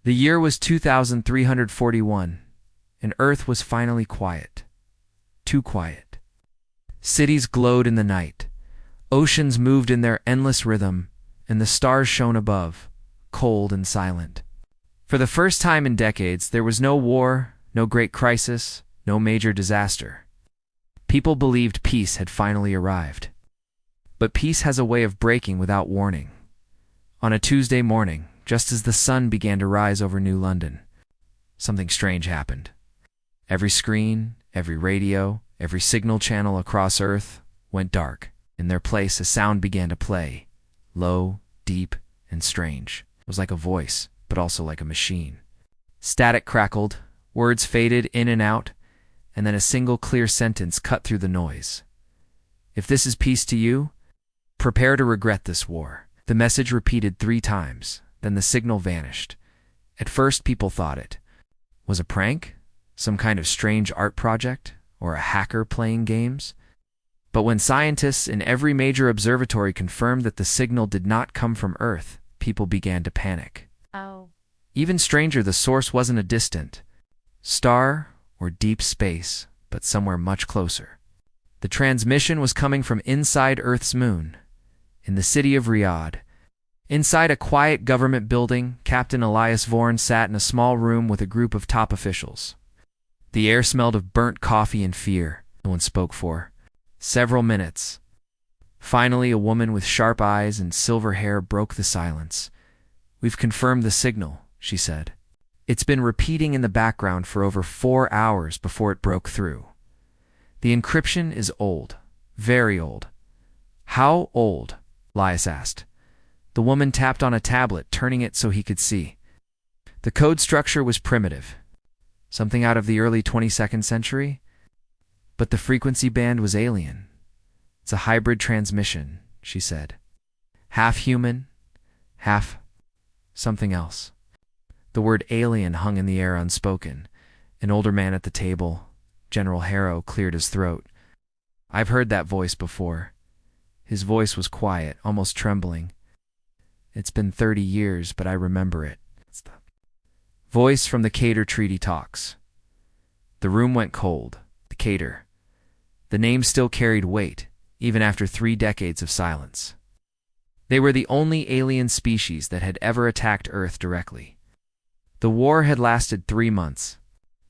The year was 2341, and Earth was finally quiet. Too quiet. Cities glowed in the night. Oceans moved in their endless rhythm, and the stars shone above, cold and silent. For the first time in decades, there was no war, no great crisis, no major disaster. People believed peace had finally arrived. But peace has a way of breaking without warning. On a Tuesday morning, just as the sun began to rise over New London, something strange happened. Every screen, every radio, every signal channel across Earth went dark. In their place, a sound began to play, low, deep, and strange. It was like a voice, but also like a machine. Static crackled, words faded in and out, and then a single clear sentence cut through the noise. If this is peace to you, prepare to regret this war. The message repeated 3 times, then the signal vanished. At first, people thought it was a prank, some kind of strange art project, or a hacker playing games. But when scientists in every major observatory confirmed that the signal did not come from Earth, people began to panic. Oh. Even stranger, the source wasn't a distant star or deep space, but somewhere much closer. The transmission was coming from inside Earth's moon, in the city of Riyadh. Inside a quiet government building, Captain Elias Vorn sat in a small room with a group of top officials. The air smelled of burnt coffee and fear. No one spoke for several minutes. Finally, a woman with sharp eyes and silver hair broke the silence. "We've confirmed the signal," she said. "It's been repeating in the background for over 4 hours before it broke through. The encryption is old, very old." "How old?" Elias asked. The woman tapped on a tablet, turning it so he could see. The code structure was primitive, something out of the early 22nd century. But the frequency band was alien. "It's a hybrid transmission," she said. "Half human, half something else." The word alien hung in the air unspoken. An older man at the table, General Harrow, cleared his throat. "I've heard that voice before." His voice was quiet, almost trembling. "It's been 30 years, but I remember it." It's the voice from the Cater Treaty talks. The room went cold. The Cater. The name still carried weight, even after 3 decades of silence. They were the only alien species that had ever attacked Earth directly. The war had lasted 3 months.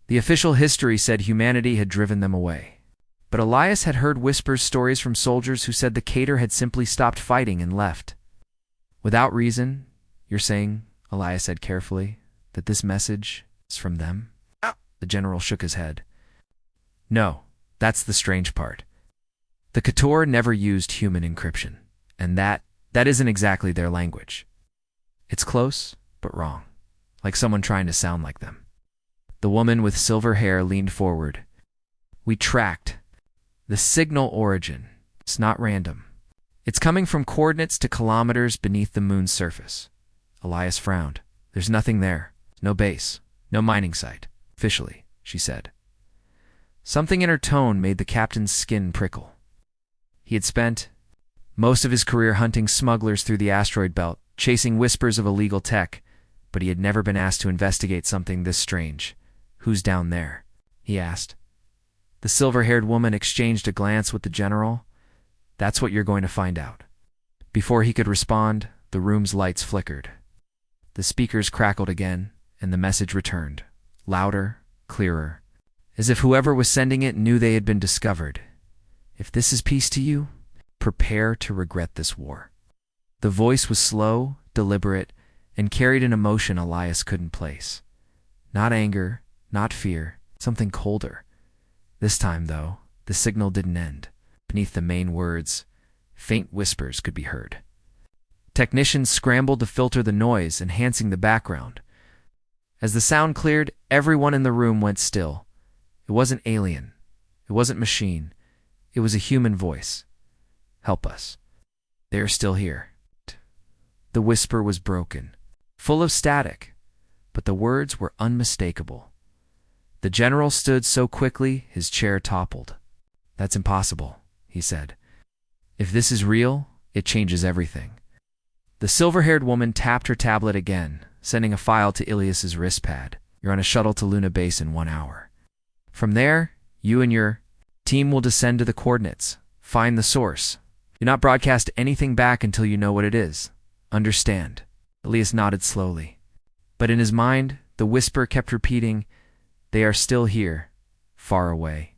The official history said humanity had driven them away. But Elias had heard stories from soldiers who said the Cater had simply stopped fighting and left. "Without reason, you're saying," Elias said carefully, "that this message is from them?" The general shook his head. "No, that's the strange part. The Cator never used human encryption, and that isn't exactly their language. It's close, but wrong, like someone trying to sound like them." The woman with silver hair leaned forward. "We tracked the signal origin. It's not random. It's coming from coordinates to kilometers beneath the moon's surface." Elias frowned. "There's nothing there. No base. No mining site. Officially," she said. Something in her tone made the captain's skin prickle. He had spent most of his career hunting smugglers through the asteroid belt, chasing whispers of illegal tech, but he had never been asked to investigate something this strange. "Who's down there?" he asked. The silver-haired woman exchanged a glance with the general. "That's what you're going to find out." Before he could respond, the room's lights flickered. The speakers crackled again, and the message returned, louder, clearer, as if whoever was sending it knew they had been discovered. "If this is peace to you, prepare to regret this war." The voice was slow, deliberate, and carried an emotion Elias couldn't place. Not anger, not fear, something colder. This time, though, the signal didn't end. Beneath the main words, faint whispers could be heard. Technicians scrambled to filter the noise, enhancing the background. As the sound cleared, everyone in the room went still. It wasn't alien. It wasn't machine. It was a human voice. "Help us. They are still here." The whisper was broken, full of static, but the words were unmistakable. The general stood so quickly his chair toppled. "That's impossible," he said. "If this is real, it changes everything." The silver-haired woman tapped her tablet again, sending a file to Ilias's wrist pad. You're on a shuttle to Luna Base in 1 hour. From there, you and your team will descend to the coordinates. Find the source. Do not broadcast anything back until you know what it is. Understand? Ilias nodded slowly. But in his mind, the whisper kept repeating, "They are still here, far away."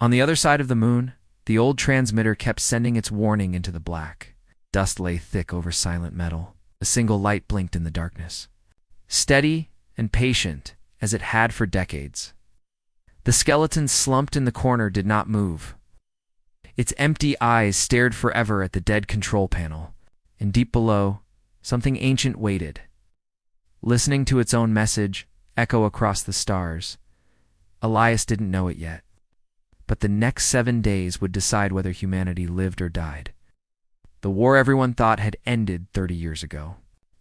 On the other side of the moon, the old transmitter kept sending its warning into the black. Dust lay thick over silent metal. A single light blinked in the darkness. Steady and patient, as it had for decades. The skeleton slumped in the corner did not move. Its empty eyes stared forever at the dead control panel, and deep below, something ancient waited, listening to its own message echo across the stars. Elias didn't know it yet, but the next 7 days would decide whether humanity lived or died. The war everyone thought had ended 30 years ago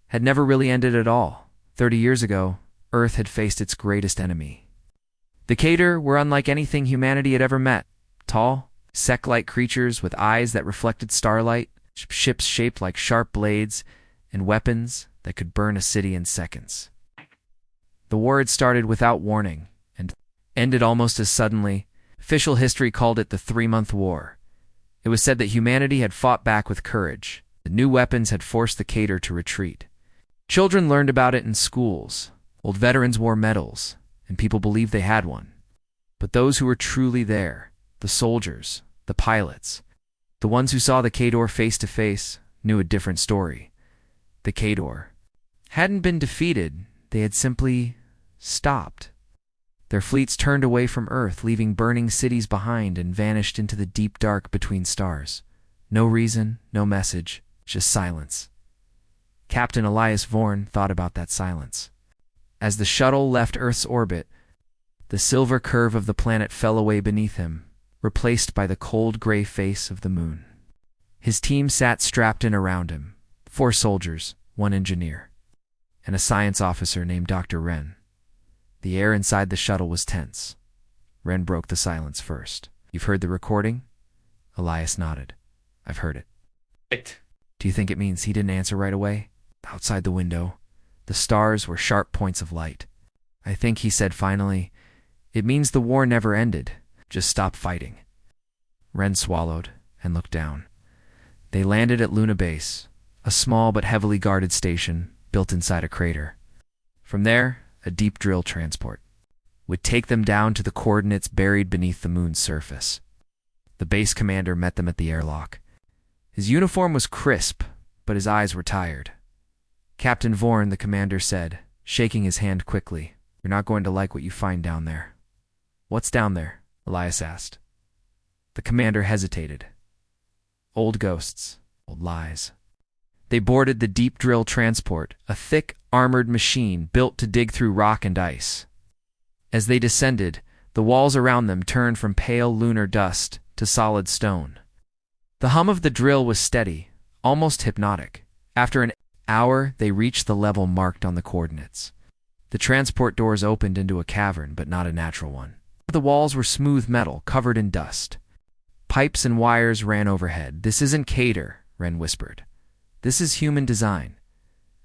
had never really ended at all. 30 years ago, Earth had faced its greatest enemy. The Kader were unlike anything humanity had ever met. Tall, sect-like creatures with eyes that reflected starlight, ships shaped like sharp blades, and weapons that could burn a city in seconds. The war had started without warning and ended almost as suddenly. Official history called it the 3-month war. It was said that humanity had fought back with courage. The new weapons had forced the Kader to retreat. Children learned about it in schools. Old veterans wore medals, and people believed they had one. But those who were truly there, the soldiers, the pilots, the ones who saw the Kader face to face, knew a different story. The Kader hadn't been defeated, they had simply stopped. Their fleets turned away from Earth, leaving burning cities behind, and vanished into the deep dark between stars. No reason, no message, just silence. Captain Elias Vorn thought about that silence. As the shuttle left Earth's orbit, the silver curve of the planet fell away beneath him, replaced by the cold gray face of the moon. His team sat strapped in around him, 4 soldiers, 1 engineer, and a science officer named Dr. Wren. The air inside the shuttle was tense. Wren broke the silence first. "You've heard the recording?" Elias nodded. "I've heard it." Right. "Do you think it means he didn't answer right away?" Outside the window, the stars were sharp points of light. "I think," he said finally, "it means the war never ended. Just stop fighting." Wren swallowed and looked down. They landed at Luna Base, a small but heavily guarded station built inside a crater. From there, a deep drill transport would take them down to the coordinates buried beneath the moon's surface. The base commander met them at the airlock. His uniform was crisp, but his eyes were tired. "Captain Vorn," the commander said, shaking his hand quickly, "you're not going to like what you find down there." "What's down there?" Elias asked. The commander hesitated. "Old ghosts, old lies." They boarded the deep drill transport, a thick, armored machine built to dig through rock and ice. As they descended, the walls around them turned from pale lunar dust to solid stone. The hum of the drill was steady, almost hypnotic. After an hour, they reached the level marked on the coordinates. The transport doors opened into a cavern, but not a natural one. The walls were smooth metal, covered in dust. Pipes and wires ran overhead. "This isn't Kader," Wren whispered. "This is human design."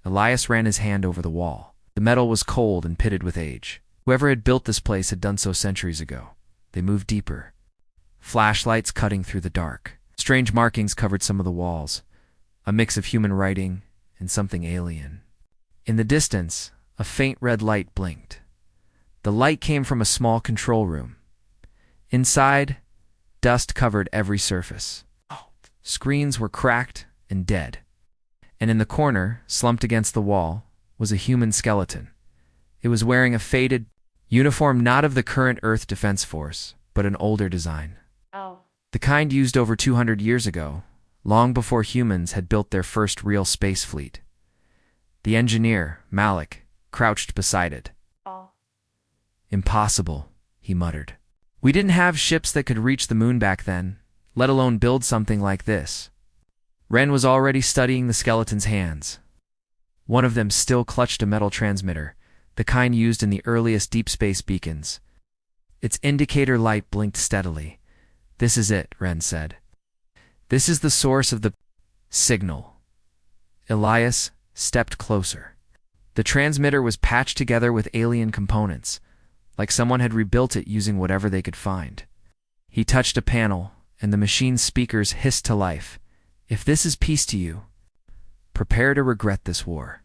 Elias ran his hand over the wall. The metal was cold and pitted with age. Whoever had built this place had done so centuries ago. They moved deeper. Flashlights cutting through the dark. Strange markings covered some of the walls, a mix of human writing and something alien. In the distance, a faint red light blinked. The light came from a small control room. Inside, dust covered every surface. Screens were cracked and dead. And in the corner, slumped against the wall, was a human skeleton. It was wearing a faded uniform not of the current Earth Defense Force, but an older design. Oh. The kind used over 200 years ago, long before humans had built their first real space fleet. The engineer, Malik, crouched beside it. Oh. "Impossible," he muttered. "We didn't have ships that could reach the moon back then, let alone build something like this." Wren was already studying the skeleton's hands. One of them still clutched a metal transmitter, the kind used in the earliest deep space beacons. Its indicator light blinked steadily. "This is it," Wren said. "This is the source of the signal." Elias stepped closer. The transmitter was patched together with alien components, like someone had rebuilt it using whatever they could find. He touched a panel, and the machine's speakers hissed to life. "If this is peace to you, prepare to regret this war."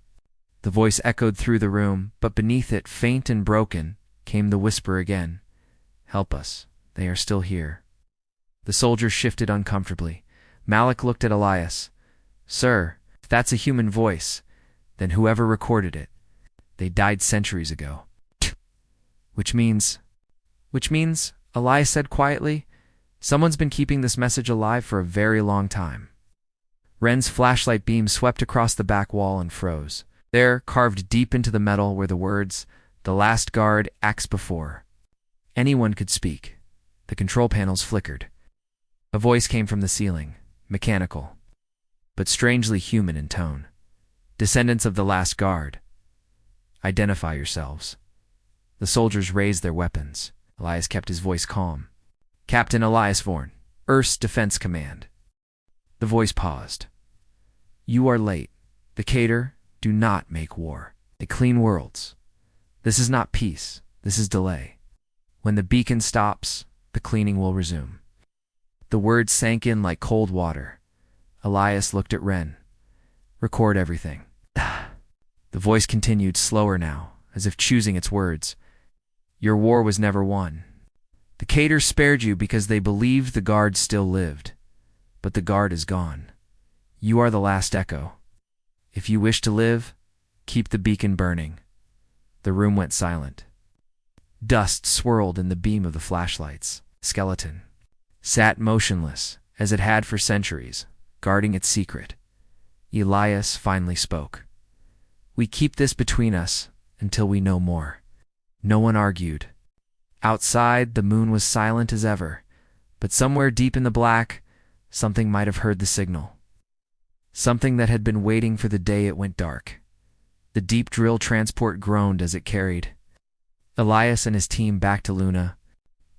The voice echoed through the room, but beneath it, faint and broken, came the whisper again. "Help us. They are still here." The soldiers shifted uncomfortably. Malik looked at Elias. "Sir, if that's a human voice, then whoever recorded it, they died centuries ago." Which means, Elias said quietly, someone's been keeping this message alive for a very long time. Ren's flashlight beam swept across the back wall and froze. There, carved deep into the metal, were the words, "The last guard acts before." Anyone could speak. The control panels flickered. A voice came from the ceiling, mechanical, but strangely human in tone. "Descendants of the last guard, identify yourselves." The soldiers raised their weapons. Elias kept his voice calm. "Captain Elias Vorn, Earth's Defense Command." The voice paused. "You are late. The Cater do not make war. They clean worlds. This is not peace. This is delay. When the beacon stops, the cleaning will resume." The words sank in like cold water. Elias looked at Ren. "Record everything." The voice continued, slower now, as if choosing its words. "Your war was never won. The Cater spared you because they believed the guard still lived. But the guard is gone. You are the last echo. If you wish to live, keep the beacon burning." The room went silent. Dust swirled in the beam of the flashlights. Skeleton sat motionless, as it had for centuries, guarding its secret. Elias finally spoke. "We keep this between us until we know more." No one argued. Outside, the moon was silent as ever, but somewhere deep in the black, something might have heard the signal. Something that had been waiting for the day it went dark. The deep drill transport groaned as it carried Elias and his team back to Luna.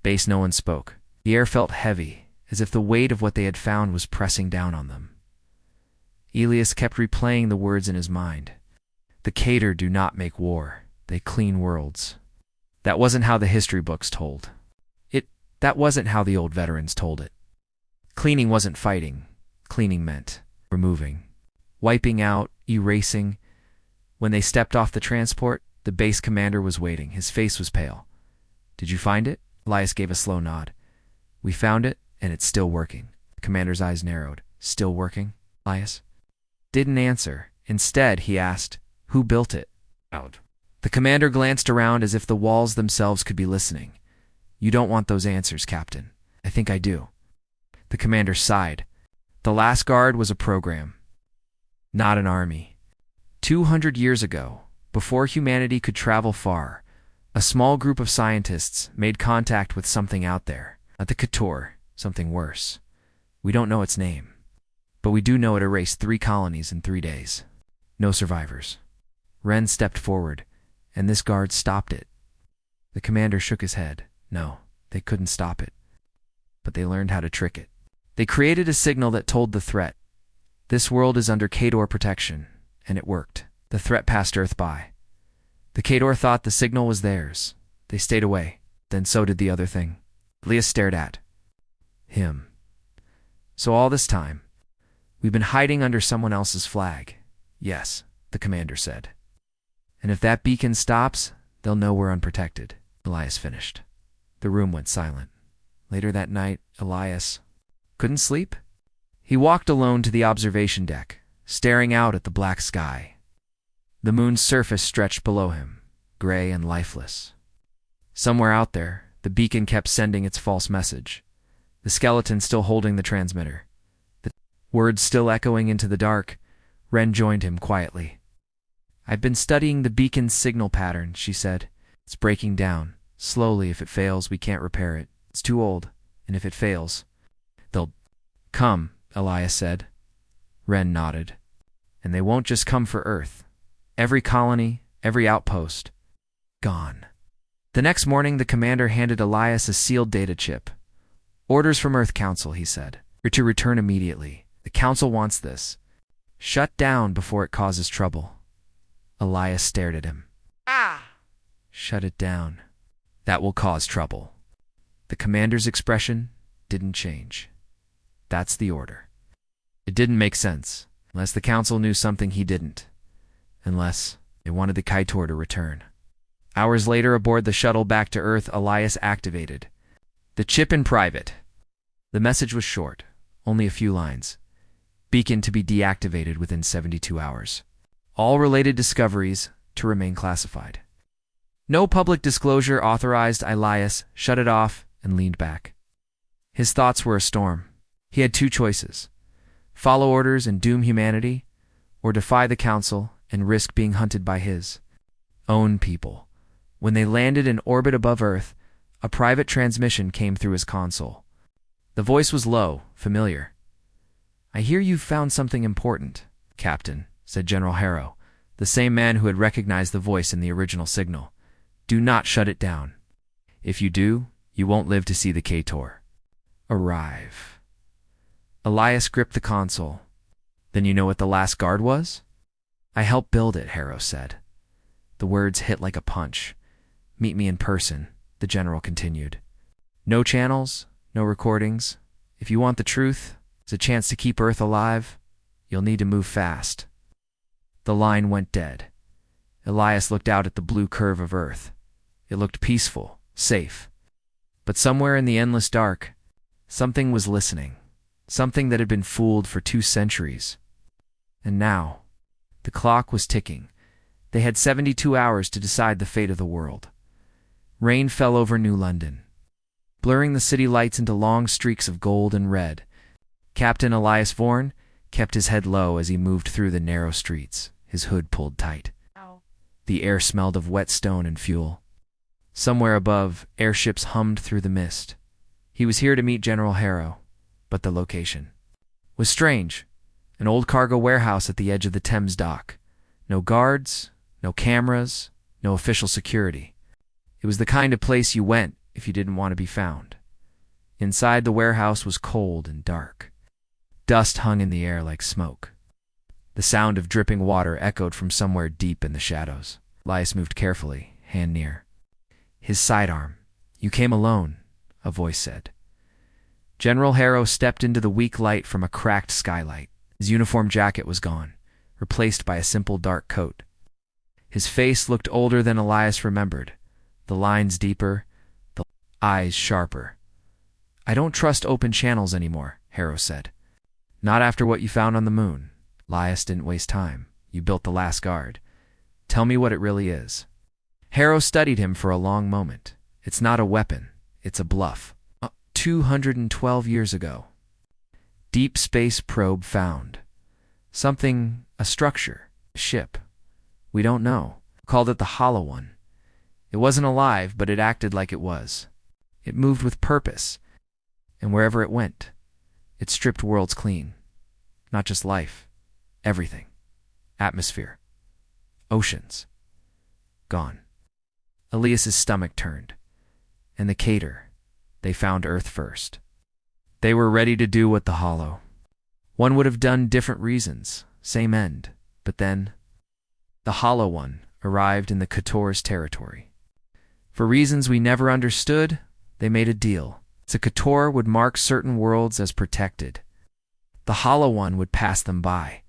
Base, no one spoke. The air felt heavy, as if the weight of what they had found was pressing down on them. Elias kept replaying the words in his mind. "The Cater do not make war. They clean worlds." That wasn't how the history books told. That wasn't how the old veterans told it. Cleaning wasn't fighting. Cleaning meant removing, wiping out, erasing. When they stepped off the transport, the base commander was waiting. His face was pale. "Did you find it?" Elias gave a slow nod. "We found it, and it's still working." The commander's eyes narrowed. "Still working?" Elias didn't answer. Instead, he asked, "Who built it?" Out. The commander glanced around as if the walls themselves could be listening. "You don't want those answers, Captain." "I think I do." The commander sighed. "The last guard was a program, not an army. 200 years ago, before humanity could travel far, a small group of scientists made contact with something out there. Not the Cator, something worse. We don't know its name, but we do know it erased 3 colonies in 3 days. No survivors." Ren stepped forward, and this guard stopped it. The commander shook his head. "No, they couldn't stop it. But they learned how to trick it. They created a signal that told the threat. This world is under Cator protection, and it worked. The threat passed Earth by. The Cator thought the signal was theirs. They stayed away. Then so did the other thing." Elias stared at him. "So all this time, we've been hiding under someone else's flag." "Yes," the commander said. "And if that beacon stops, they'll know we're unprotected." Elias finished. The room went silent. Later that night, Elias couldn't sleep. He walked alone to the observation deck, staring out at the black sky. The moon's surface stretched below him, gray and lifeless. Somewhere out there, the beacon kept sending its false message, the skeleton still holding the transmitter. The words still echoing into the dark. Ren joined him quietly. "I've been studying the beacon's signal pattern," she said. "It's breaking down. Slowly. If it fails, we can't repair it. It's too old, and if it fails, they'll come," Elias said. Ren nodded. "And they won't just come for Earth. Every colony, every outpost, gone." The next morning, the commander handed Elias a sealed data chip. "Orders from Earth Council," he said. "You're to return immediately. The Council wants this. Shut down before it causes trouble." Elias stared at him. Shut it down. That will cause trouble. The commander's expression didn't change. That's the order. It didn't make sense, unless the council knew something he didn't. Unless they wanted the Kaitor to return. Hours later, aboard the shuttle back to Earth, Elias activated the chip in private. The message was short, only a few lines. Beacon to be deactivated within 72 hours. All related discoveries to remain classified. No public disclosure authorized. Elias shut it off and leaned back. His thoughts were a storm. He had two choices: follow orders and doom humanity, or defy the council and risk being hunted by his own people. When they landed in orbit above Earth, a private transmission came through his console. The voice was low, familiar. "I hear you've found something important, Captain," said General Harrow, the same man who had recognized the voice in the original signal. "Do not shut it down. If you do, you won't live to see the Kaitor arrive." Elias gripped the console. "Then you know what the last guard was?" "I helped build it," Harrow said. The words hit like a punch. "Meet me in person," the general continued. "No channels, no recordings. If you want the truth, it's a chance to keep Earth alive. You'll need to move fast." The line went dead. Elias looked out at the blue curve of Earth. It looked peaceful, safe. But somewhere in the endless dark, something was listening. Something that had been fooled for 2 centuries. And now, the clock was ticking. They had 72 hours to decide the fate of the world. Rain fell over New London, blurring the city lights into long streaks of gold and red. Captain Elias Vorn kept his head low as he moved through the narrow streets, his hood pulled tight. The air smelled of wet stone and fuel. Somewhere above, airships hummed through the mist. He was here to meet General Harrow, but the location was strange. An old cargo warehouse at the edge of the Thames dock. No guards, no cameras, no official security. It was the kind of place you went if you didn't want to be found. Inside, the warehouse was cold and dark. Dust hung in the air like smoke. The sound of dripping water echoed from somewhere deep in the shadows. Elias moved carefully, hand near. His sidearm. "You came alone," a voice said. General Harrow stepped into the weak light from a cracked skylight. His uniform jacket was gone, replaced by a simple dark coat. His face looked older than Elias remembered, the lines deeper, the eyes sharper. "I don't trust open channels anymore," Harrow said. "Not after what you found on the moon." Elias didn't waste time. "You built the last guard. Tell me what it really is." Harrow studied him for a long moment. "It's not a weapon. It's a bluff. 212 years ago. Deep space probe found. Something, a structure, a ship. We don't know. Called it the Hollow One. It wasn't alive, but it acted like it was. It moved with purpose. And wherever it went, it stripped worlds clean. Not just life. Everything. Atmosphere. Oceans. Gone." Elias's stomach turned. And the Kaitor. They found Earth first. They were ready to do what the Hollow One would have done, different reasons, same end. But then, the Hollow One arrived in the Kaitor's territory. For reasons we never understood, they made a deal. The Kaitor would mark certain worlds as protected. The Hollow One would pass them by.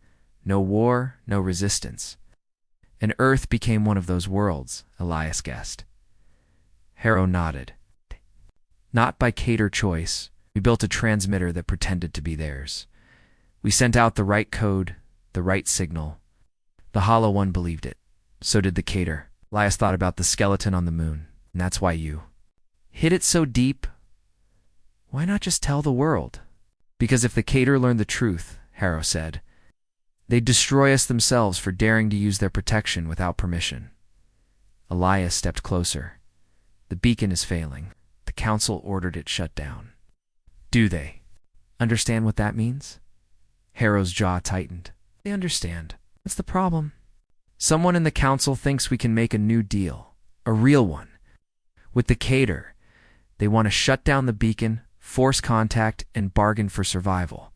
No war, no resistance. And Earth became one of those worlds, Elias guessed. Harrow nodded. Not by Kaitor choice. We built a transmitter that pretended to be theirs. We sent out the right code, the right signal. The Hollow One believed it. So did the Kaitor. Elias thought about the skeleton on the moon. And that's why you hid it so deep. Why not just tell the world? Because if the Kaitor learned the truth, Harrow said, they'd destroy us themselves for daring to use their protection without permission. Elias stepped closer. The beacon is failing. The council ordered it shut down. Do they understand what that means? Harrow's jaw tightened. They understand. What's the problem? Someone in the council thinks we can make a new deal. A real one. With the Kaitor. They want to shut down the beacon, force contact, and bargain for survival.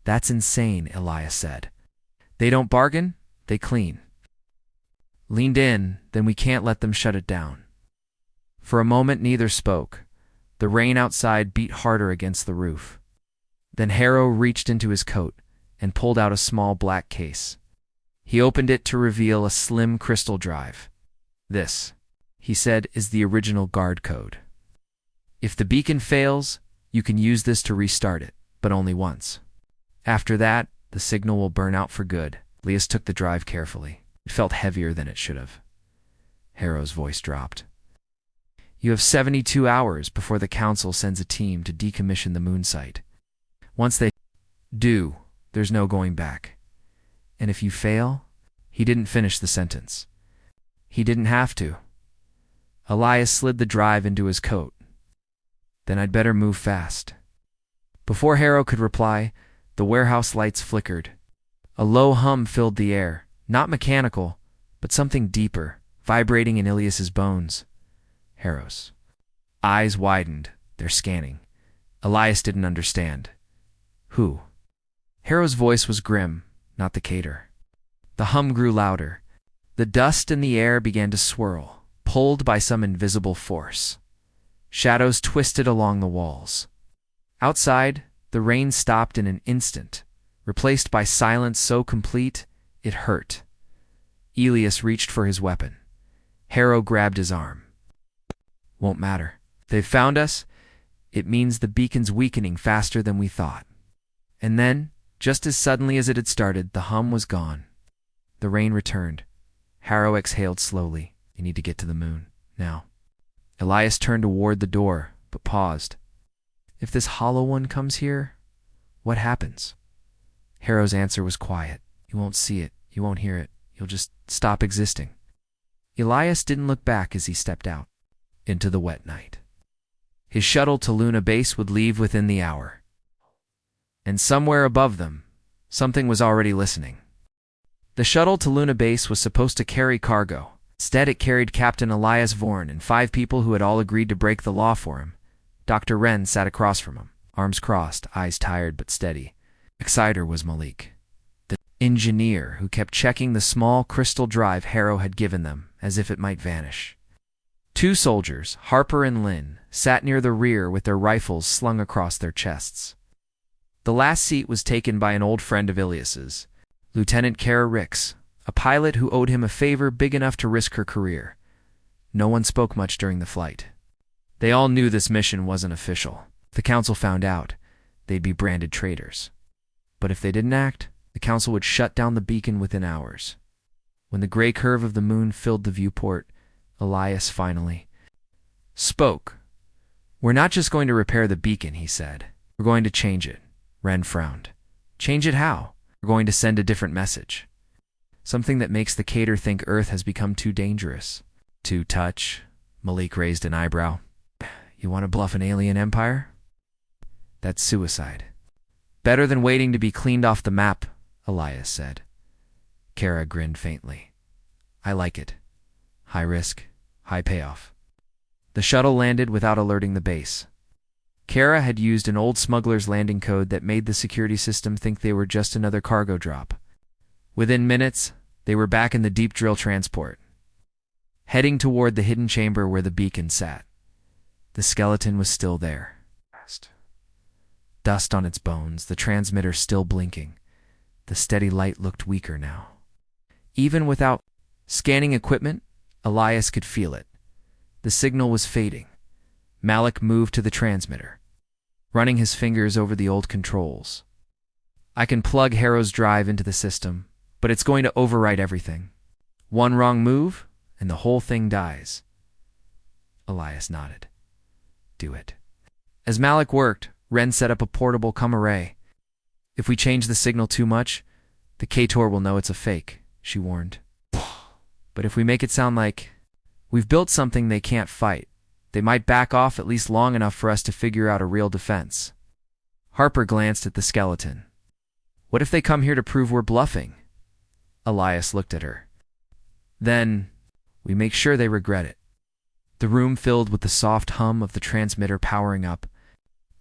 That's insane, Elias said. They don't bargain, they clean. leaned in, then we can't let them shut it down. For a moment neither spoke. The rain outside beat harder against the roof. Then Harrow reached into his coat and pulled out a small black case. He opened it to reveal a slim crystal drive. "This," he said, "is the original guard code. If the beacon fails, you can use this to restart it, but only once. After that, the signal will burn out for good." Elias took the drive carefully. It felt heavier than it should have. Harrow's voice dropped. "You have 72 hours before the Council sends a team to decommission the moon site. Once they do, there's no going back. And if you fail..." He didn't finish the sentence. He didn't have to. Elias slid the drive into his coat. "Then I'd better move fast." Before Harrow could reply, the warehouse lights flickered. A low hum filled the air, not mechanical, but something deeper, vibrating in Ilias's bones. Harrow's eyes widened, they're scanning. Elias didn't understand. "Who?" Harrow's voice was grim, not the cater. The hum grew louder. The dust in the air began to swirl, pulled by some invisible force. Shadows twisted along the walls. Outside, the rain stopped in an instant, replaced by silence so complete it hurt. Elias reached for his weapon. Harrow grabbed his arm. "Won't matter. They've found us. It means the beacon's weakening faster than we thought." And then, just as suddenly as it had started, the hum was gone. The rain returned. Harrow exhaled slowly. "You need to get to the moon, now." Elias turned toward the door, but paused. "If this hollow one comes here, what happens?" Harrow's answer was quiet. "You won't see it. You won't hear it. You'll just stop existing." Elias didn't look back as he stepped out into the wet night. His shuttle to Luna Base would leave within the hour. And somewhere above them, something was already listening. The shuttle to Luna Base was supposed to carry cargo. Instead, it carried Captain Elias Vorn and 5 people who had all agreed to break the law for him. Dr. Wren sat across from him, arms crossed, eyes tired but steady. Exciter was Malik, the engineer who kept checking the small crystal drive Harrow had given them, as if it might vanish. 2 soldiers, Harper and Lynn, sat near the rear with their rifles slung across their chests. The last seat was taken by an old friend of Ilias's, Lieutenant Kara Ricks, a pilot who owed him a favor big enough to risk her career. No one spoke much during the flight. They all knew this mission wasn't official. If the Council found out, they'd be branded traitors. But if they didn't act, the Council would shut down the beacon within hours. When the gray curve of the moon filled the viewport, Elias finally spoke. "We're not just going to repair the beacon," he said. "We're going to change it." Wren frowned. "Change it how?" "We're going to send a different message. Something that makes the Cater think Earth has become too dangerous." "Too touch?" Malik raised an eyebrow. "You want to bluff an alien empire?" "That's suicide." "Better than waiting to be cleaned off the map," Elias said. Kara grinned faintly. "I like it. High risk, high payoff." The shuttle landed without alerting the base. Kara had used an old smuggler's landing code that made the security system think they were just another cargo drop. Within minutes, they were back in the deep drill transport, heading toward the hidden chamber where the beacon sat. The skeleton was still there. Dust on its bones, the transmitter still blinking. The steady light looked weaker now. Even without scanning equipment, Elias could feel it. The signal was fading. Malik moved to the transmitter, running his fingers over the old controls. "I can plug Harrow's drive into the system, but it's going to overwrite everything. One wrong move, and the whole thing dies." Elias nodded. "Do it." As Malik worked, Wren set up a portable array. "If we change the signal too much, the K-Tor will know it's a fake," she warned. "But if we make it sound like we've built something they can't fight, they might back off at least long enough for us to figure out a real defense." Harper glanced at the skeleton. "What if they come here to prove we're bluffing?" Elias looked at her. "Then we make sure they regret it." The room filled with the soft hum of the transmitter powering up.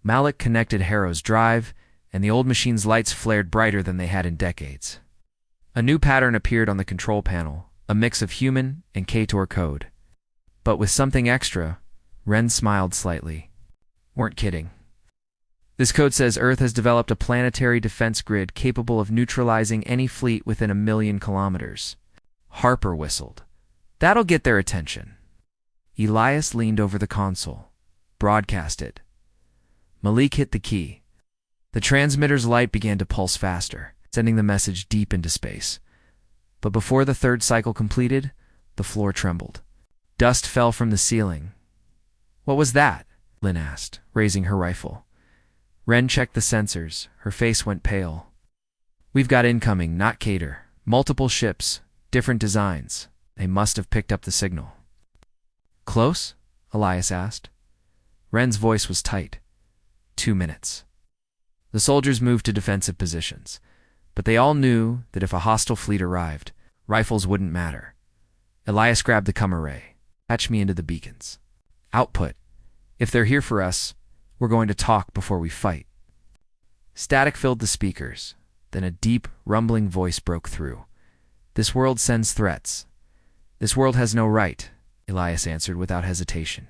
Malik connected Harrow's drive, and the old machine's lights flared brighter than they had in decades. A new pattern appeared on the control panel, a mix of human and Kator code. But with something extra, Ren smiled slightly. Weren't kidding. This code says Earth has developed a planetary defense grid capable of neutralizing any fleet within 1,000,000 kilometers. Harper whistled. That'll get their attention. Elias leaned over the console. Broadcast it. Malik hit the key. The transmitter's light began to pulse faster, sending the message deep into space. But before the third cycle completed, the floor trembled. Dust fell from the ceiling. What was that? Lynn asked, raising her rifle. Ren checked the sensors. Her face went pale. We've got incoming, not Kator. Multiple ships, different designs. They must have picked up the signal. Close? Elias asked. Ren's voice was tight. 2 minutes. The soldiers moved to defensive positions, but they all knew that if a hostile fleet arrived, rifles wouldn't matter. Elias grabbed the cum array. Patch me into the beacons. Output. If they're here for us, we're going to talk before we fight. Static filled the speakers. Then a deep, rumbling voice broke through. This world sends threats. This world has no right, Elias answered without hesitation.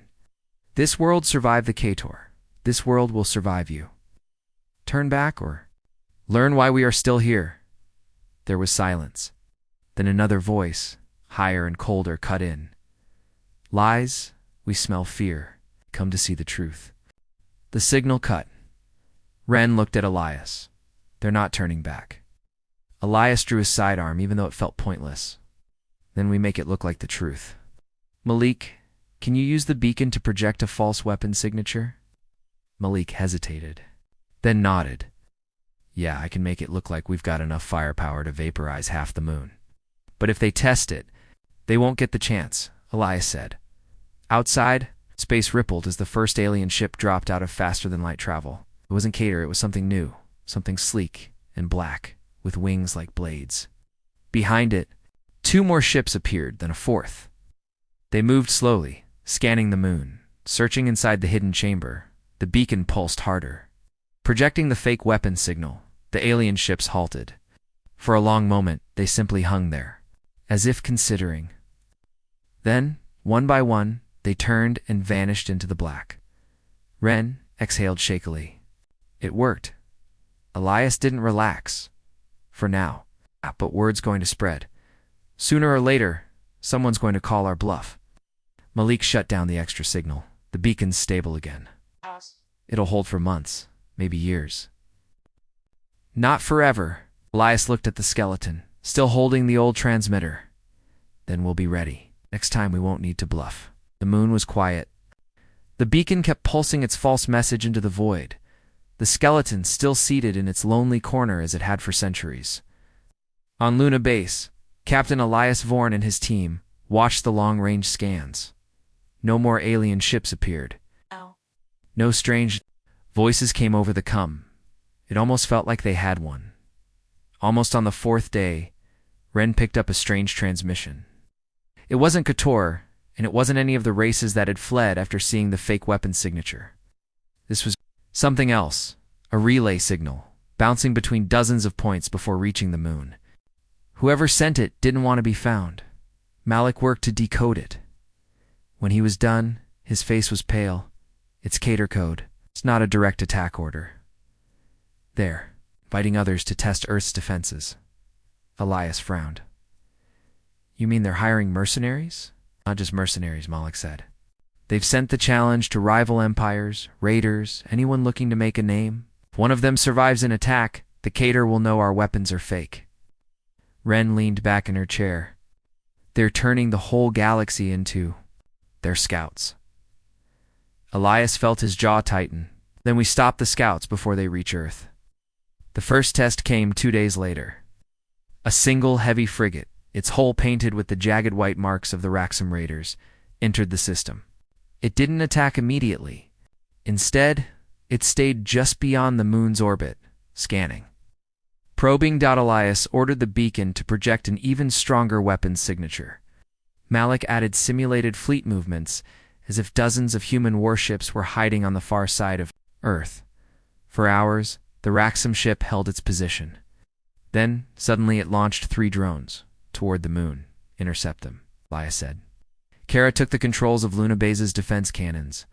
This world survived the Kator. This world will survive you. Turn back or learn why we are still here. There was silence. Then another voice, higher and colder, cut in. Lies, we smell fear. Come to see the truth. The signal cut. Ren looked at Elias. They're not turning back. Elias drew his sidearm even though it felt pointless. Then we make it look like the truth. Malik, can you use the beacon to project a false weapon signature? Malik hesitated, then nodded. Yeah, I can make it look like we've got enough firepower to vaporize half the moon. But if they test it, they won't get the chance, Elias said. Outside, space rippled as the first alien ship dropped out of faster-than-light travel. It wasn't Kator, it was something new, something sleek and black, with wings like blades. Behind it, 2 more ships appeared, then a 4th. They moved slowly, scanning the moon, searching inside the hidden chamber. The beacon pulsed harder. Projecting the fake weapon signal, the alien ships halted. For a long moment, they simply hung there, as if considering. Then, one by one, they turned and vanished into the black. Ren exhaled shakily. It worked. Elias didn't relax. For now. But word's going to spread. Sooner or later, someone's going to call our bluff. Malik shut down the extra signal. The beacon's stable again. It'll hold for months, maybe years. Not forever. Elias looked at the skeleton, still holding the old transmitter. Then we'll be ready. Next time we won't need to bluff. The moon was quiet. The beacon kept pulsing its false message into the void. The skeleton still seated in its lonely corner as it had for centuries. On Luna Base, Captain Elias Vorn and his team watched the long-range scans. No more alien ships appeared. No strange voices came over the cum. It almost felt like they had one. Almost on the 4th day, Ren picked up a strange transmission. It wasn't Kator, and it wasn't any of the races that had fled after seeing the fake weapon signature. This was something else, a relay signal, bouncing between dozens of points before reaching the moon. Whoever sent it didn't want to be found. Malik worked to decode it. When he was done, his face was pale. It's Kator code. It's not a direct attack order. They're inviting others to test Earth's defenses. Elias frowned. You mean they're hiring mercenaries? Not just mercenaries, Malik said. They've sent the challenge to rival empires, raiders, anyone looking to make a name. If one of them survives an attack, the Kator will know our weapons are fake. Ren leaned back in her chair. They're turning the whole galaxy into their scouts. Elias felt his jaw tighten. Then we stop the scouts before they reach Earth. The first test came 2 days later. A single heavy frigate, its hull painted with the jagged white marks of the Raxum raiders, entered the system. It didn't attack immediately. Instead, it stayed just beyond the moon's orbit, scanning. Probing. Elias ordered the beacon to project an even stronger weapons signature. Malik added simulated fleet movements, as if dozens of human warships were hiding on the far side of Earth. For hours, the Raxum ship held its position. Then, suddenly it launched 3 drones toward the moon. Intercept them, Elias said. Kara took the controls of Lunabase's defense cannons.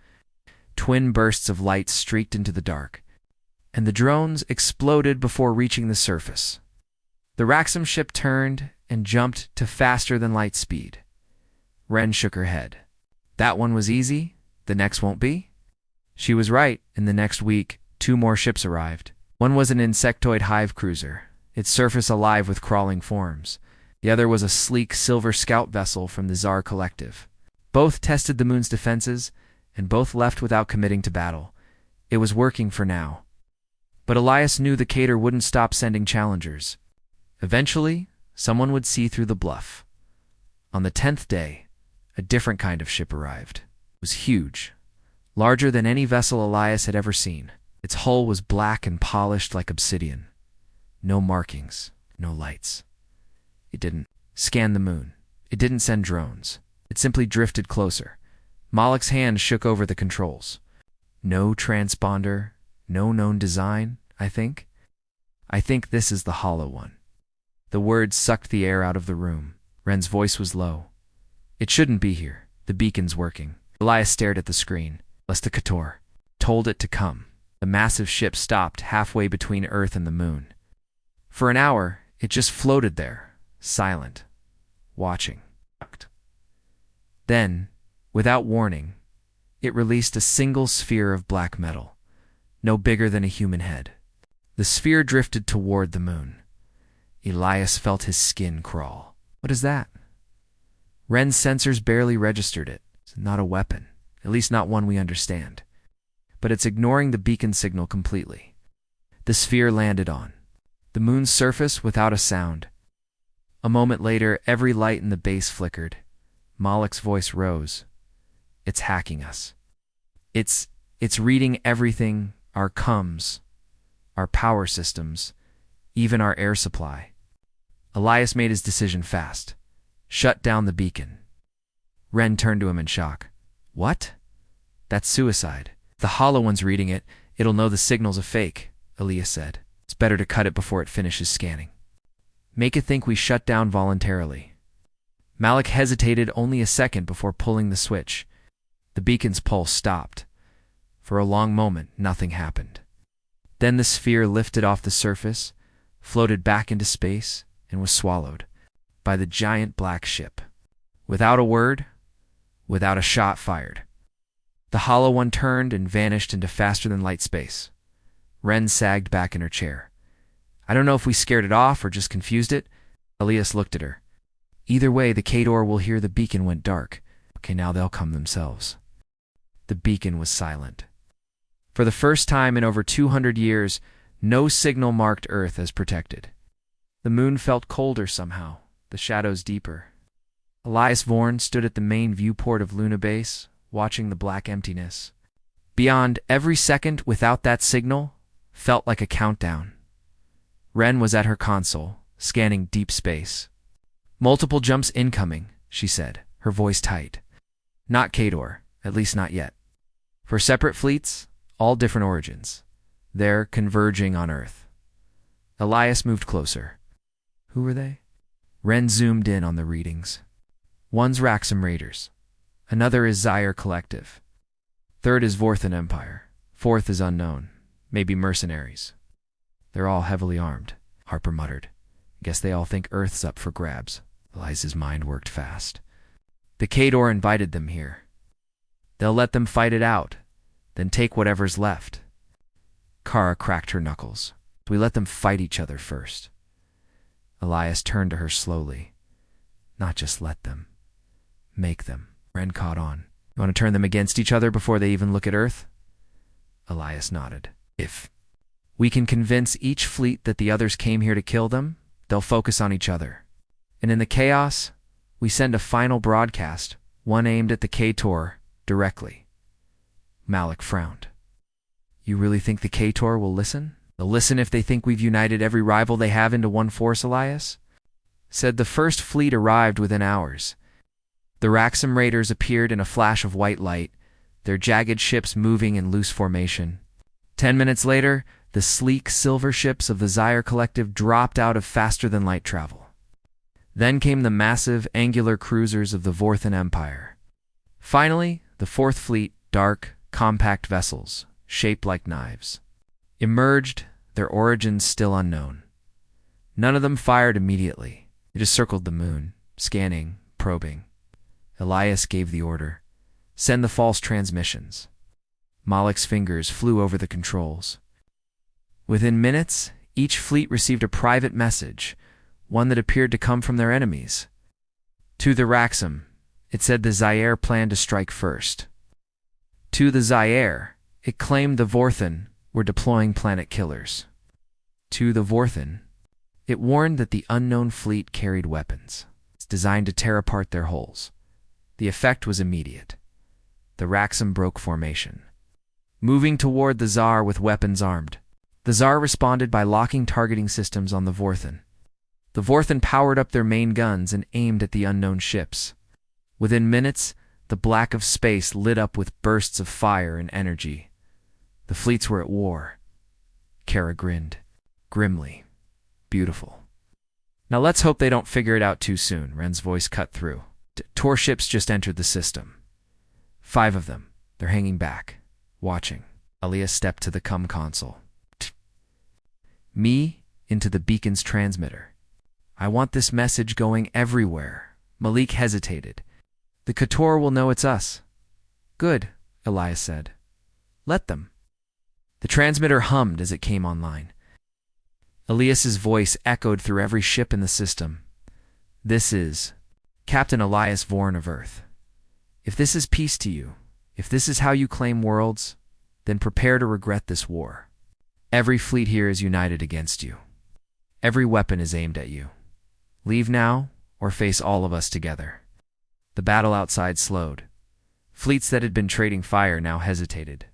Twin bursts of light streaked into the dark, and the drones exploded before reaching the surface. The Raxum ship turned and jumped to faster-than-light speed. Ren shook her head. That one was easy, the next won't be? She was right. In the next week, 2 more ships arrived. One was an insectoid hive cruiser, its surface alive with crawling forms. The other was a sleek silver scout vessel from the Tsar Collective. Both tested the moon's defenses, and both left without committing to battle. It was working for now. But Elias knew the Cater wouldn't stop sending challengers. Eventually, someone would see through the bluff. On the 10th day, a different kind of ship arrived. It was huge, larger than any vessel Elias had ever seen. Its hull was black and polished like obsidian. No markings, no lights. It didn't scan the moon. It didn't send drones. It simply drifted closer. Malak's hand shook over the controls. No transponder, no known design, I think. I think this is the hollow one. The words sucked the air out of the room. Ren's voice was low. It shouldn't be here. The beacon's working. Elias stared at the screen. Lest the Kator told it to come. The massive ship stopped halfway between Earth and the moon. For an hour, it just floated there, silent, watching. Then, without warning, it released a single sphere of black metal, no bigger than a human head. The sphere drifted toward the moon. Elias felt his skin crawl. What is that? Ren's sensors barely registered it. It's not a weapon, at least not one we understand. But it's ignoring the beacon signal completely. The sphere landed on the moon's surface without a sound. A moment later, every light in the base flickered. Malak's voice rose. It's hacking us. It's reading everything, our comms, our power systems, even our air supply. Elias made his decision fast. Shut down the beacon. Ren turned to him in shock. What? That's suicide. If the hollow one's reading it, it'll know the signal's a fake, Elias said. It's better to cut it before it finishes scanning. Make it think we shut down voluntarily. Malak hesitated only a second before pulling the switch. The beacon's pulse stopped. For a long moment, nothing happened. Then the sphere lifted off the surface, floated back into space, and was swallowed by the giant black ship. Without a word, without a shot fired. The hollow one turned and vanished into faster-than-light space. Ren sagged back in her chair. I don't know if we scared it off or just confused it. Elias looked at her. Either way, the Kador will hear the beacon went dark. Okay, now they'll come themselves. The beacon was silent. For the first time in over 200 years, no signal marked Earth as protected. The moon felt colder somehow, the shadows deeper. Elias Vorn stood at the main viewport of Luna Base, watching the black emptiness. Beyond, every second without that signal felt like a countdown. Ren was at her console, scanning deep space. Multiple jumps incoming, she said, her voice tight. Not Kador, at least not yet. For separate fleets, all different origins. They're converging on Earth. Elias moved closer. Who were they? Ren zoomed in on the readings. One's Raxum Raiders. Another is Tsar Collective. Third is Vorthan Empire. Fourth is unknown. Maybe mercenaries. They're all heavily armed, Harper muttered. Guess they all think Earth's up for grabs. Elias's mind worked fast. The Kador invited them here. They'll let them fight it out, then take whatever's left. Kara cracked her knuckles. We let them fight each other first. Elias turned to her slowly. Not just let them. Make them. Ren caught on. You want to turn them against each other before they even look at Earth? Elias nodded. If we can convince each fleet that the others came here to kill them, they'll focus on each other. And in the chaos, we send a final broadcast, one aimed at the Kador directly. Malak frowned. You really think the Kador will listen? They'll listen if they think we've united every rival they have into one force, Elias? Said the first fleet arrived within hours. The Raxum Raiders appeared in a flash of white light, their jagged ships moving in loose formation. 10 minutes later, the sleek silver ships of the Tsar Collective dropped out of faster-than-light travel. Then came the massive, angular cruisers of the Vorthan Empire. Finally, the Fourth Fleet, dark, compact vessels, shaped like knives, emerged, their origins still unknown. None of them fired immediately. They just circled the moon, scanning, probing. Elias gave the order, "Send the false transmissions." Malik's fingers flew over the controls. Within minutes, each fleet received a private message, one that appeared to come from their enemies. To the Raxum, it said the Zaire planned to strike first. To the Zaire, it claimed the Vorthan were deploying planet killers. To the Vorthan, it warned that the unknown fleet carried weapons, designed to tear apart their hulls. The effect was immediate. The Raxum broke formation, moving toward the Tsar with weapons armed. The Tsar responded by locking targeting systems on the Vorthan. The Vorthan powered up their main guns and aimed at the unknown ships. Within minutes, the black of space lit up with bursts of fire and energy. The fleets were at war. Kara grinned, grimly. Beautiful. "Now let's hope they don't figure it out too soon," Ren's voice cut through. "Tor ships just entered the system. 5 of them. They're hanging back, watching." Elias stepped to the console. "Me into the beacon's transmitter. I want this message going everywhere." Malik hesitated. "The Kator will know it's us." "Good," Elias said. "Let them." The transmitter hummed as it came online. Elias's voice echoed through every ship in the system. "This is Captain Elias Vorn of Earth. If this is peace to you, if this is how you claim worlds, then prepare to regret this war. Every fleet here is united against you. Every weapon is aimed at you. Leave now, or face all of us together." The battle outside slowed. Fleets that had been trading fire now hesitated.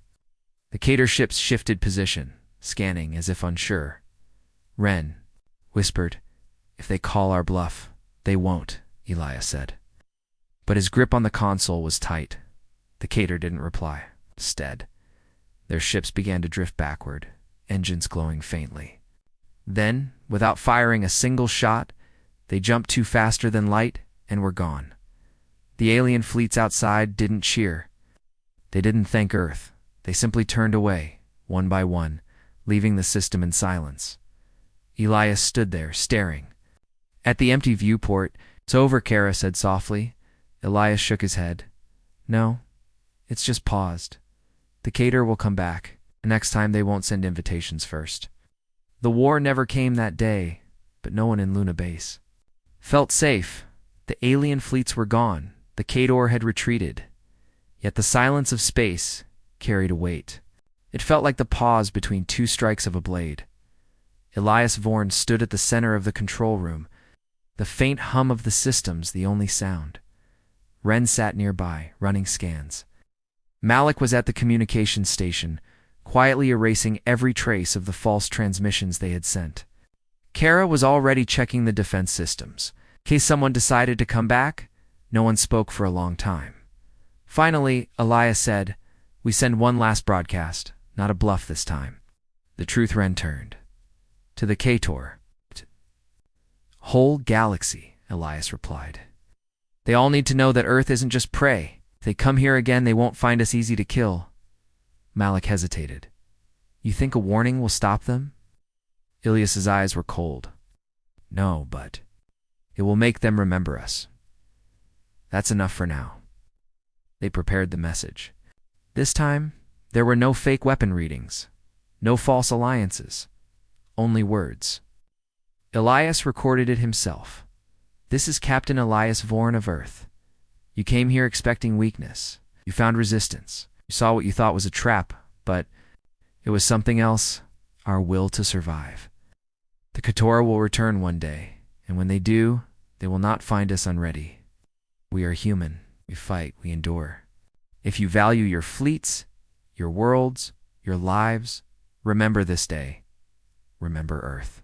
The Kator ships shifted position, scanning as if unsure. Ren whispered, "If they call our bluff, they won't," Elias said. But his grip on the console was tight. The Kator didn't reply. Instead, their ships began to drift backward, engines glowing faintly. Then, without firing a single shot, they jumped too faster than light and were gone. The alien fleets outside didn't cheer. They didn't thank Earth. They simply turned away, one by one, leaving the system in silence. Elias stood there, staring. At the empty viewport, "It's over," Kara said softly. Elias shook his head. "No, it's just paused. The Kator will come back, and next time they won't send invitations first." The war never came that day, but no one in Luna Base felt safe. The alien fleets were gone. The Kator had retreated. Yet the silence of space carried a weight. It felt like the pause between 2 strikes of a blade. Elias Vorn stood at the center of the control room, the faint hum of the systems the only sound. Ren sat nearby, running scans. Malik was at the communications station, quietly erasing every trace of the false transmissions they had sent. Kara was already checking the defense systems. In case someone decided to come back, no one spoke for a long time. Finally, Elias said, "We send one last broadcast, not a bluff this time." The truth Ren turned. "To the Kator." "Whole galaxy," Elias replied. "They all need to know that Earth isn't just prey. If they come here again, they won't find us easy to kill." Malik hesitated. "You think a warning will stop them?" Ilias's eyes were cold. "No, but it will make them remember us. That's enough for now." They prepared the message. This time, there were no fake weapon readings, no false alliances, only words. Elias recorded it himself. "This is Captain Elias Vorn of Earth. You came here expecting weakness. You found resistance. You saw what you thought was a trap, but it was something else, our will to survive. The Kator will return one day, and when they do, they will not find us unready. We are human. We fight. We endure. If you value your fleets, your worlds, your lives, remember this day. Remember Earth."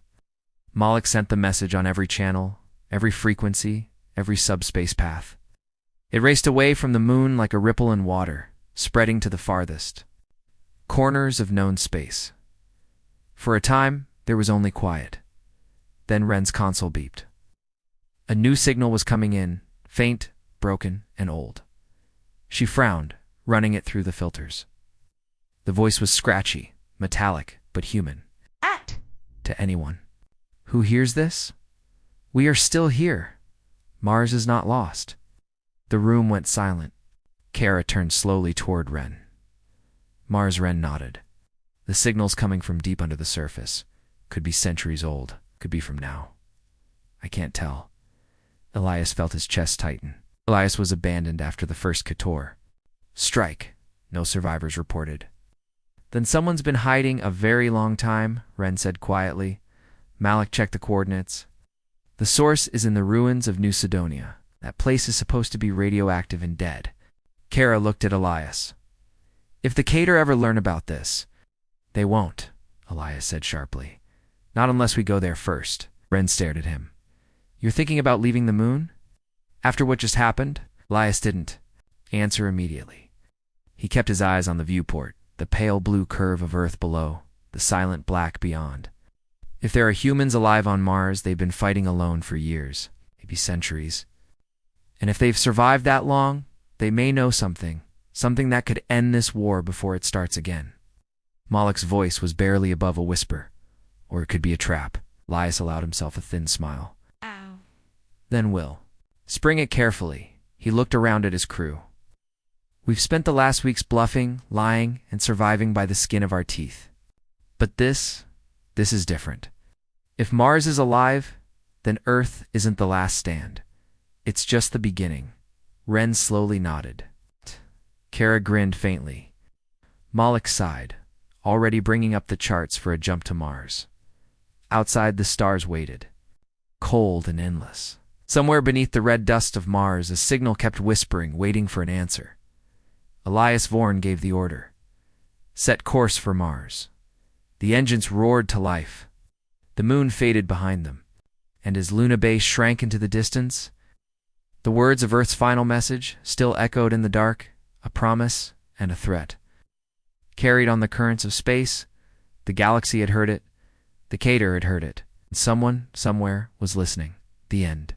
Malik sent the message on every channel, every frequency, every subspace path. It raced away from the moon like a ripple in water, spreading to the farthest corners of known space. For a time, there was only quiet. Then Ren's console beeped. A new signal was coming in, faint, broken, and old. She frowned, running it through the filters. The voice was scratchy, metallic, but human. At. To anyone. Who hears this? We are still here. Mars is not lost. The room went silent. Kara turned slowly toward Ren. Ren nodded. The signals coming from deep under the surface. Could be centuries old. Could be from now. I can't tell. Elias felt his chest tighten. Elias was abandoned after the first Ketor. Strike. No survivors reported. Then someone's been hiding a very long time, Ren said quietly. Malik checked the coordinates. The source is in the ruins of New Sidonia. That place is supposed to be radioactive and dead. Kara looked at Elias. If the Cater ever learn about this, they won't, Elias said sharply. Not unless we go there first. Ren stared at him. You're thinking about leaving the moon? After what just happened? Elias didn't answer immediately. He kept his eyes on the viewport, the pale blue curve of Earth below, the silent black beyond. If there are humans alive on Mars, they've been fighting alone for years, maybe centuries. And if they've survived that long, they may know something that could end this war before it starts again. Malik's voice was barely above a whisper. Or it could be a trap. Elias allowed himself a thin smile. Ow. Then Will. Spring it carefully. He looked around at his crew. We've spent the last weeks bluffing, lying, and surviving by the skin of our teeth. But this is different. If Mars is alive, then Earth isn't the last stand. It's just the beginning. Ren slowly nodded. Kara grinned faintly. Malik sighed, already bringing up the charts for a jump to Mars. Outside, the stars waited, cold and endless. Somewhere beneath the red dust of Mars, a signal kept whispering, waiting for an answer. Elias Vorn gave the order. Set course for Mars. The engines roared to life. The moon faded behind them, and as Luna Bay shrank into the distance, the words of Earth's final message still echoed in the dark, a promise and a threat. Carried on the currents of space, the galaxy had heard it, the Cater had heard it, and someone, somewhere, was listening. The end.